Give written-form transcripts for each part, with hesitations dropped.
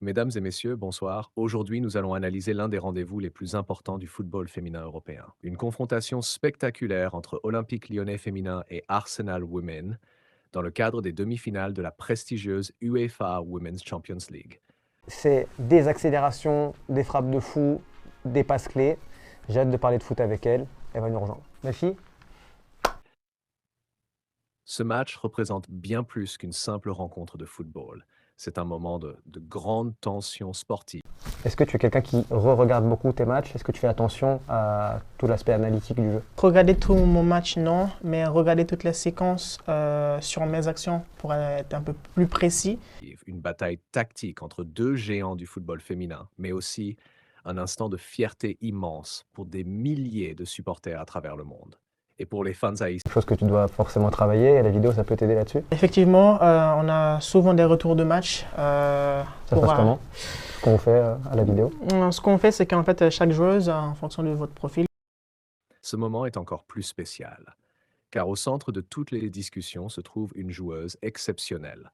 Mesdames et messieurs, bonsoir. Aujourd'hui, nous allons analyser l'un des rendez-vous les plus importants du football féminin européen. Une confrontation spectaculaire entre Olympique Lyonnais féminin et Arsenal Women dans le cadre des demi-finales de la prestigieuse UEFA Women's Champions League. C'est des accélérations, des frappes de fou, des passes clés. J'ai hâte de parler de foot avec elle. Elle va nous rejoindre. Ma fille, Ce match représente bien plus qu'une simple rencontre de football. C'est un moment de grande tension sportive. est-ce que tu es quelqu'un qui re-regarde beaucoup tes matchs? Est-ce que tu fais attention à tout l'aspect analytique du jeu? Regarder tout mon match, non, mais regarder toutes les séquences sur mes actions pour être un peu plus précis. Une bataille tactique entre deux géants du football féminin, mais aussi un instant de fierté immense pour des milliers de supporters à travers le monde. Et pour les fans haïtiens, Quelque chose que tu dois forcément travailler et la vidéo, ça peut t'aider là-dessus? Effectivement, on a souvent des retours de match. Ça se passe comment? Ce qu'on fait à la vidéo? Ce qu'on fait, c'est qu'en fait, chaque joueuse, en fonction de votre profil, ce moment est encore plus spécial, car au centre de toutes les discussions se trouve une joueuse exceptionnelle,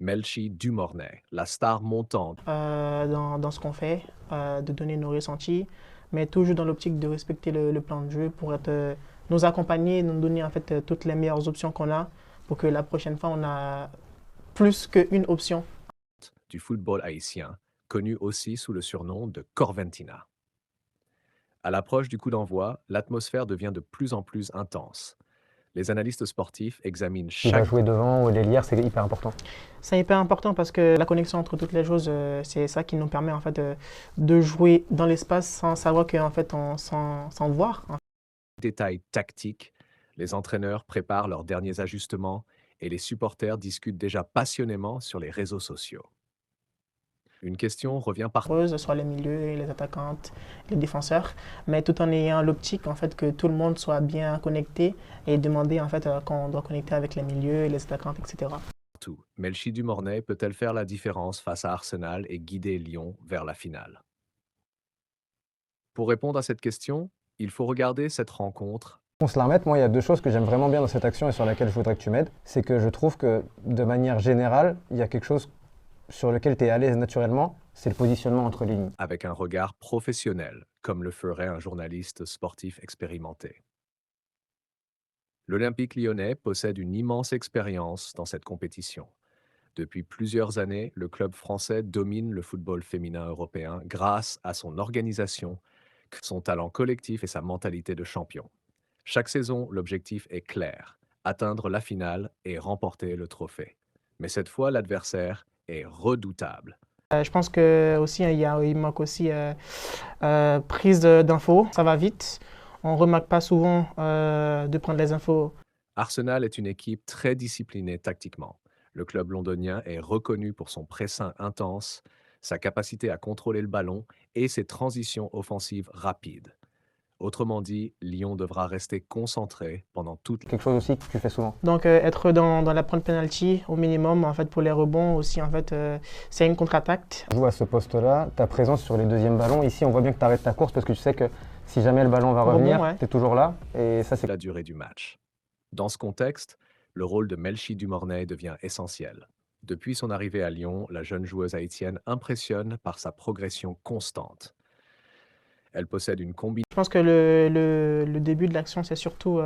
Melchi Dumornay, la star montante. dans ce qu'on fait, de donner nos ressentis, mais toujours dans l'optique de respecter le plan de jeu pour être, nous accompagner, nous donner en fait toutes les meilleures options qu'on a pour que la prochaine fois, on a plus qu'une option. Du football haïtien, connue aussi sous le surnom de Corventina. À l'approche du coup d'envoi, l'atmosphère devient de plus en plus intense. Les analystes sportifs examinent Il va chaque jouer devant ou l'ailière, c'est hyper important. C'est hyper important parce que la connexion entre toutes les choses, c'est ça qui nous permet en fait de jouer dans l'espace sans savoir qu'en fait sans voir. détail tactique. Les entraîneurs préparent leurs derniers ajustements et les supporters discutent déjà passionnément sur les réseaux sociaux. Une question revient par Soit les milieux, les attaquantes, les défenseurs, mais tout en ayant l'optique en fait que tout le monde soit bien connecté et demander en fait quand on doit connecter avec les milieux, les attaquantes, etc. tout. Melchi Dumornay peut-elle faire la différence face à Arsenal et guider Lyon vers la finale? Pour répondre à cette question, il faut regarder cette rencontre. On se la remette, moi il y a deux choses que j'aime vraiment bien dans cette action et sur laquelle je voudrais que tu m'aides. C'est que je trouve que de manière générale, il y a quelque chose sur lequel tu es à l'aise naturellement, c'est le positionnement entre les lignes. Avec un regard professionnel, comme le ferait un journaliste sportif expérimenté. L'Olympique lyonnais possède une immense expérience dans cette compétition. Depuis plusieurs années, le club français domine le football féminin européen grâce à son organisation, son talent collectif et sa mentalité de champion. Chaque saison, l'objectif est clair, atteindre la finale et remporter le trophée. Mais cette fois, l'adversaire est redoutable. Je pense que aussi il manque aussi prise d'infos. Ça va vite. On remarque pas souvent de prendre les infos. Arsenal est une équipe très disciplinée tactiquement. Le club londonien est reconnu pour son pressing intense, sa capacité à contrôler le ballon et ses transitions offensives rapides. Autrement dit, Lyon devra rester concentré pendant toute Quelque chose aussi que tu fais souvent. Donc être dans la prendre penalty au minimum en fait pour les rebonds aussi en fait c'est une contre-attaque. Tu joues à ce poste-là, ta présence sur les deuxièmes ballons, ici on voit bien que tu arrêtes ta course parce que tu sais que si jamais le ballon va Rebond, revenir, ouais. tu es toujours là et ça c'est la durée du match. Dans ce contexte, le rôle de Melchi Dumornay devient essentiel. Depuis son arrivée à Lyon, la jeune joueuse haïtienne impressionne par sa progression constante. Elle possède une combinaison Je pense que le début de l'action c'est surtout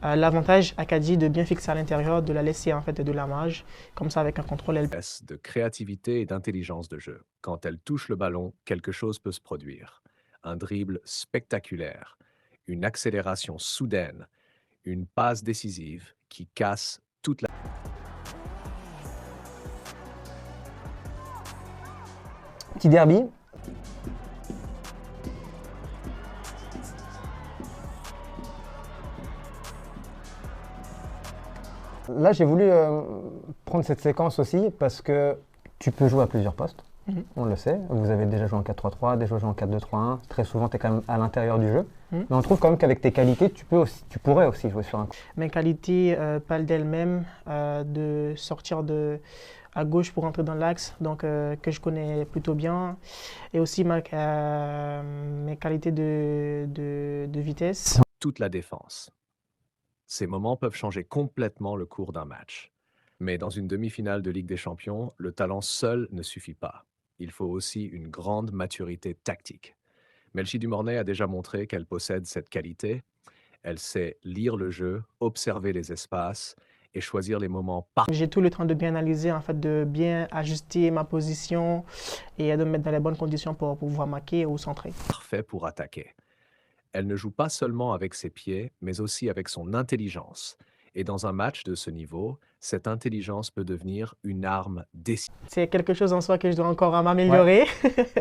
l'avantage à Caddy de bien fixer à l'intérieur, de la laisser en fait de la marge, comme ça avec un contrôle elle. de créativité et d'intelligence de jeu. Quand elle touche le ballon, quelque chose peut se produire. Un dribble spectaculaire, une accélération soudaine, une passe décisive qui casse toute la... petit derby. Là j'ai voulu prendre cette séquence aussi parce que tu peux jouer à plusieurs postes. On le sait, vous avez déjà joué en 4-3-3, déjà joué en 4-2-3-1, très souvent tu es quand même à l'intérieur du jeu. Mais on trouve quand même qu'avec tes qualités, tu pourrais aussi jouer sur un coup. Mes qualités parlent d'elles-mêmes, de sortir à gauche pour entrer dans l'axe, donc que je connais plutôt bien, et aussi mes qualités de vitesse. toute la défense. Ces moments peuvent changer complètement le cours d'un match. Mais dans une demi-finale de Ligue des Champions, le talent seul ne suffit pas. Il faut aussi une grande maturité tactique. Melchi Dumornay a déjà montré qu'elle possède cette qualité. Elle sait lire le jeu, observer les espaces et choisir les moments J'ai tout le temps de bien analyser, en fait, de bien ajuster ma position et de me mettre dans les bonnes conditions pour pouvoir marquer ou centrer. parfaits pour attaquer. Elle ne joue pas seulement avec ses pieds, mais aussi avec son intelligence. Et dans un match de ce niveau, cette intelligence peut devenir une arme décisive. C'est quelque chose en soi que je dois encore Ouais. m'améliorer.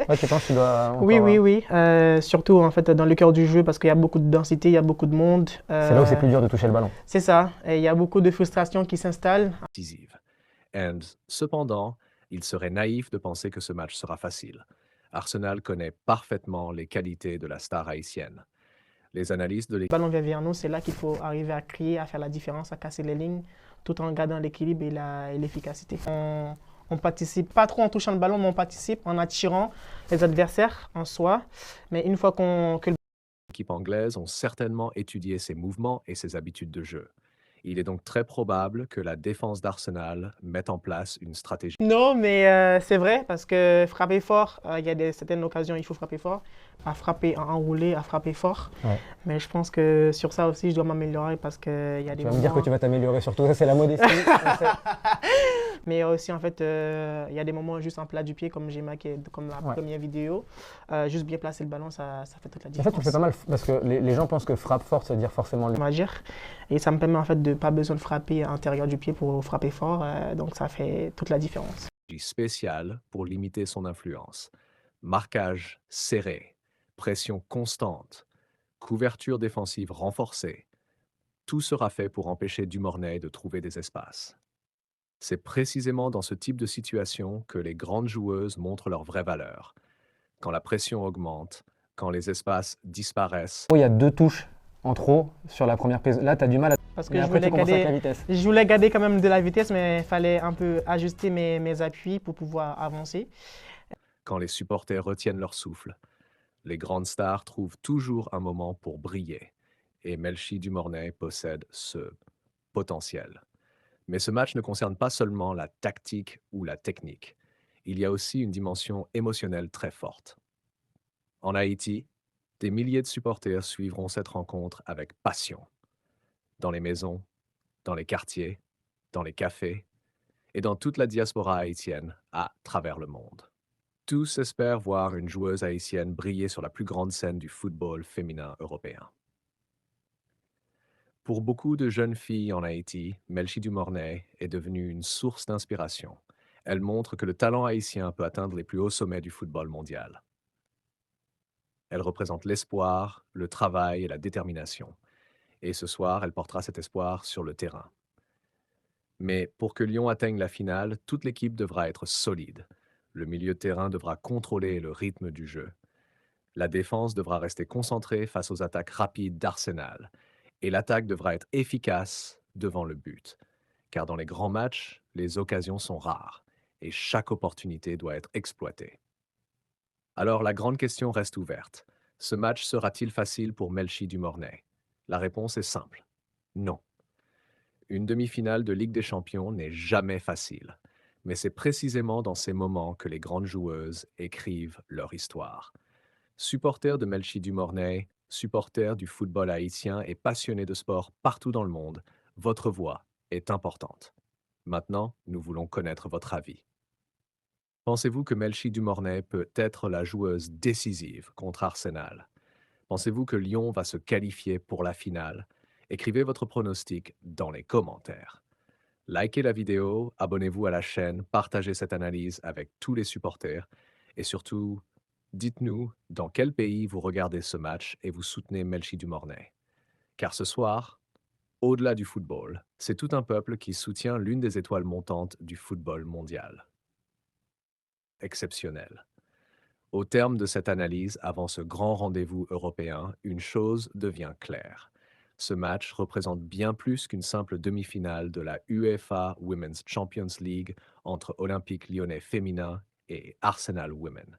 Ouais, tu penses que tu dois Oui, encore. oui, oui. Surtout, en fait, dans le cœur du jeu, parce qu'il y a beaucoup de densité, il y a beaucoup de monde. C'est là où c'est plus dur de toucher le ballon. C'est ça. Et il y a beaucoup de frustration qui s'installe. Et cependant, il serait naïf de penser que ce match sera facile. Arsenal connaît parfaitement les qualités de la star haïtienne. Les analystes de Le l'équipe ballon vient vers nous, c'est là qu'il faut arriver à crier, à faire la différence, à casser les lignes, tout en gardant l'équilibre et l'efficacité. On participe pas trop en touchant le ballon, mais on participe en attirant les adversaires en soi. Mais une fois que le anglaises ont certainement étudié ses mouvements et ses habitudes de jeu. Il est donc très probable que la défense d'Arsenal mette en place une stratégie. Non, mais c'est vrai, parce que frapper fort, il y a certaines occasions, il faut frapper fort, à frapper, à enrouler, à frapper fort. Ouais. Mais je pense que sur ça aussi, je dois m'améliorer parce qu'il y a des Tu vas me dire que moments... tu vas t'améliorer sur tout ça, c'est la modestie. On sait. Mais aussi, en fait, il y a des moments juste en plat du pied, comme j'ai marqué, comme la Ouais. première vidéo. Juste bien placer le ballon, ça fait toute la En différence. fait, tu fais pas mal parce que les gens pensent que frappe forte, ça veut dire forcément. On va dire. Et ça me permet en fait de pas besoin de frapper à l'intérieur du pied pour frapper fort. Donc ça fait toute la différence. Spéciale pour limiter son influence. Marquage serré, pression constante, couverture défensive renforcée. Tout sera fait pour empêcher Dumornay de trouver des espaces. C'est précisément dans ce type de situation que les grandes joueuses montrent leur vraie valeur. Quand la pression augmente, quand les espaces disparaissent, Il y a 2 touches en trop sur la première prise. Là, tu as du mal à. Parce que Mais je après, tu voulais commences avec la garder, vitesse. je voulais garder quand même de la vitesse, mais il fallait un peu ajuster mes appuis pour pouvoir avancer. quand les supporters retiennent leur souffle, les grandes stars trouvent toujours un moment pour briller. Et Melchi Dumornay possède ce potentiel. Mais ce match ne concerne pas seulement la tactique ou la technique. Il y a aussi une dimension émotionnelle très forte. En Haïti, des milliers de supporters suivront cette rencontre avec passion. Dans les maisons, dans les quartiers, dans les cafés et dans toute la diaspora haïtienne à travers le monde. Tous espèrent voir une joueuse haïtienne briller sur la plus grande scène du football féminin européen. Pour beaucoup de jeunes filles en Haïti, Melchi Dumornay est devenue une source d'inspiration. Elle montre que le talent haïtien peut atteindre les plus hauts sommets du football mondial. Elle représente l'espoir, le travail et la détermination. Et ce soir, elle portera cet espoir sur le terrain. Mais pour que Lyon atteigne la finale, toute l'équipe devra être solide. Le milieu de terrain devra contrôler le rythme du jeu. La défense devra rester concentrée face aux attaques rapides d'Arsenal. Et l'attaque devra être efficace devant le but. Car dans les grands matchs, les occasions sont rares. Et chaque opportunité doit être exploitée. Alors la grande question reste ouverte. Ce match sera-t-il facile pour Melchi Dumornay? La réponse est simple. Non. Une demi-finale de Ligue des Champions n'est jamais facile. Mais c'est précisément dans ces moments que les grandes joueuses écrivent leur histoire. Supporters de Melchi Dumornay, supporters du football haïtien et passionnés de sport partout dans le monde, votre voix est importante. Maintenant, nous voulons connaître votre avis. Pensez-vous que Melchi Dumornay peut être la joueuse décisive contre Arsenal? Pensez-vous que Lyon va se qualifier pour la finale? Écrivez votre pronostic dans les commentaires. Likez la vidéo, abonnez-vous à la chaîne, partagez cette analyse avec tous les supporters et surtout, dites-nous dans quel pays vous regardez ce match et vous soutenez Melchi Dumornay. Car ce soir, au-delà du football, c'est tout un peuple qui soutient l'une des étoiles montantes du football mondial. Exceptionnel. Au terme de cette analyse, avant ce grand rendez-vous européen, une chose devient claire. Ce match représente bien plus qu'une simple demi-finale de la UEFA Women's Champions League entre Olympique Lyonnais féminin et Arsenal Women.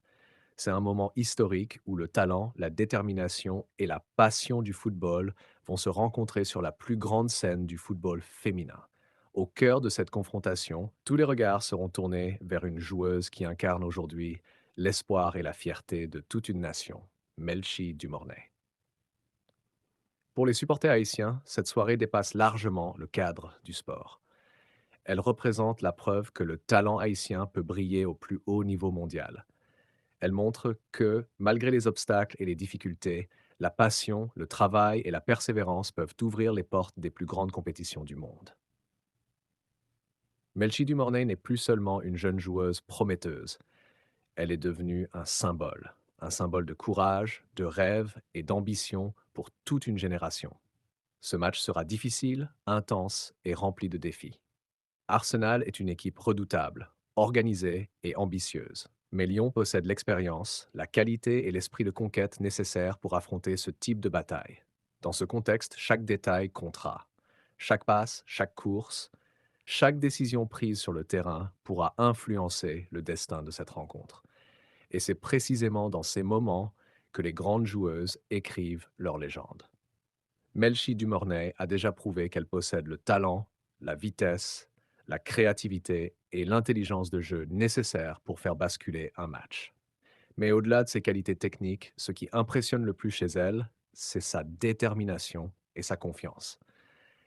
C'est un moment historique où le talent, la détermination et la passion du football vont se rencontrer sur la plus grande scène du football féminin. Au cœur de cette confrontation, tous les regards seront tournés vers une joueuse qui incarne aujourd'hui l'espoir et la fierté de toute une nation, Melchi Dumornay. Pour les supporters haïtiens, cette soirée dépasse largement le cadre du sport. Elle représente la preuve que le talent haïtien peut briller au plus haut niveau mondial. Elle montre que, malgré les obstacles et les difficultés, la passion, le travail et la persévérance peuvent ouvrir les portes des plus grandes compétitions du monde. Melchi Dumornay n'est plus seulement une jeune joueuse prometteuse. Elle est devenue un symbole de courage, de rêve et d'ambition pour toute une génération. Ce match sera difficile, intense et rempli de défis. Arsenal est une équipe redoutable, organisée et ambitieuse. Mais Lyon possède l'expérience, la qualité et l'esprit de conquête nécessaires pour affronter ce type de bataille. Dans ce contexte, chaque détail comptera. Chaque passe, chaque course, chaque décision prise sur le terrain pourra influencer le destin de cette rencontre. Et c'est précisément dans ces moments que les grandes joueuses écrivent leur légende. Melchi Dumornay a déjà prouvé qu'elle possède le talent, la vitesse, la créativité et l'intelligence de jeu nécessaires pour faire basculer un match. Mais au-delà de ses qualités techniques, ce qui impressionne le plus chez elle, c'est sa détermination et sa confiance.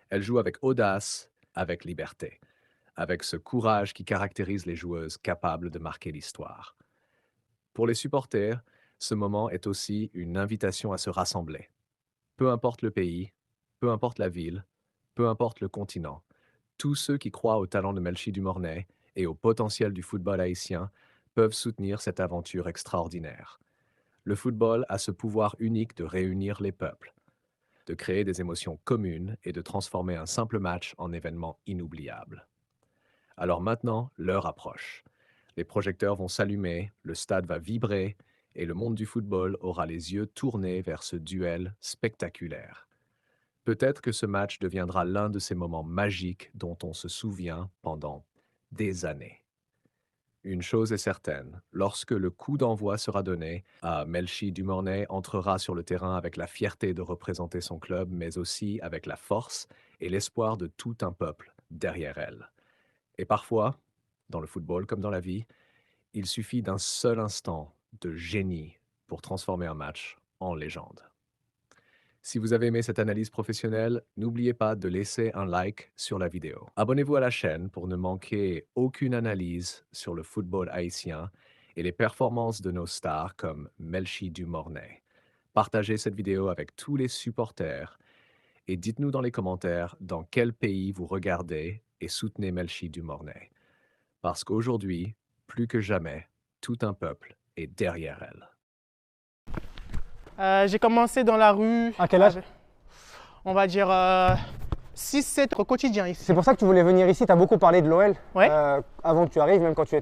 Elle joue avec audace, avec liberté, avec ce courage qui caractérise les joueuses capables de marquer l'histoire. Pour les supporters, ce moment est aussi une invitation à se rassembler. Peu importe le pays, peu importe la ville, peu importe le continent, tous ceux qui croient au talent de Melchi Dumornay et au potentiel du football haïtien peuvent soutenir cette aventure extraordinaire. Le football a ce pouvoir unique de réunir les peuples, de créer des émotions communes et de transformer un simple match en événement inoubliable. Alors maintenant, l'heure approche. Les projecteurs vont s'allumer, le stade va vibrer et le monde du football aura les yeux tournés vers ce duel spectaculaire. Peut-être que ce match deviendra l'un de ces moments magiques dont on se souvient pendant des années. Une chose est certaine, lorsque le coup d'envoi sera donné, Melchi Dumornay entrera sur le terrain avec la fierté de représenter son club, mais aussi avec la force et l'espoir de tout un peuple derrière elle. Et parfois, dans le football comme dans la vie, il suffit d'un seul instant de génie pour transformer un match en légende. Si vous avez aimé cette analyse professionnelle, n'oubliez pas de laisser un like sur la vidéo. Abonnez-vous à la chaîne pour ne manquer aucune analyse sur le football haïtien et les performances de nos stars comme Melchi Dumornay. Partagez cette vidéo avec tous les supporters et dites-nous dans les commentaires dans quel pays vous regardez et soutenez Melchi Dumornay. Parce qu'aujourd'hui, plus que jamais, tout un peuple est derrière elle. J'ai commencé dans la rue. À quel âge? On va dire 6-7 au quotidien ici. C'est pour ça que tu voulais venir ici, tu as beaucoup parlé de l'OL. Ouais. Avant que tu arrives, même quand tu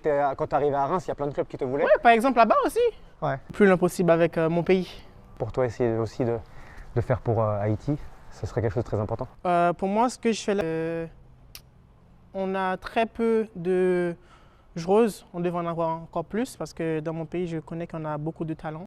arrivé à Reims, il y a plein de clubs qui te voulaient. Ouais, par exemple là-bas aussi. Ouais. Plus l'impossible avec mon pays. Pour toi, essayer aussi de faire pour Haïti, ce serait quelque chose de très important. Pour moi, ce que je fais là, on a très peu de joueuses. On devrait en avoir encore plus parce que dans mon pays, je connais qu'on a beaucoup de talent.